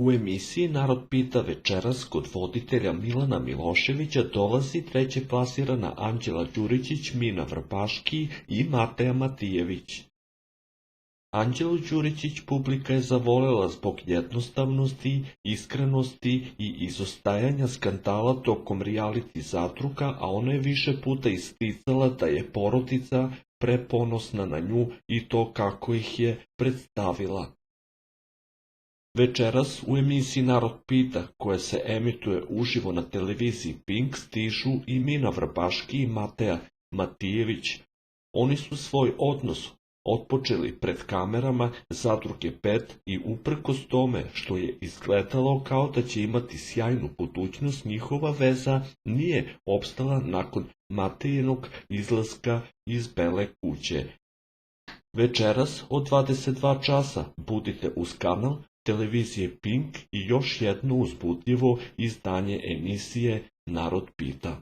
U emisiji Narod pita večeras kod voditelja Milana Miloševića dolazi treće plasirana Anđela Đuričić, Mina Vrbaški i Mateja Matijević. Anđelu Đuričić publika je zavolela zbog jednostavnosti, iskrenosti i izostajanja skandala tokom reality zadruga, a ona je više puta isticala da je porodica preponosna na nju i to kako ih je predstavila. Večeras u emisiji Narod pita, koja se emituje uživo na televiziji Pink, stižu i Mina Vrbaški i Mateja Matijević. Oni su svoj odnos otpočeli pred kamerama Zadruge 5 i uprkos tome što je izgledalo kao da će imati sjajnu budućnost, njihova veza nije opstala nakon Matejinog izlaska iz Bele kuće. Večeras od 22 časa budite uz kanal televizije Pink i još jedno uzbudljivo izdanje emisije Narod pita.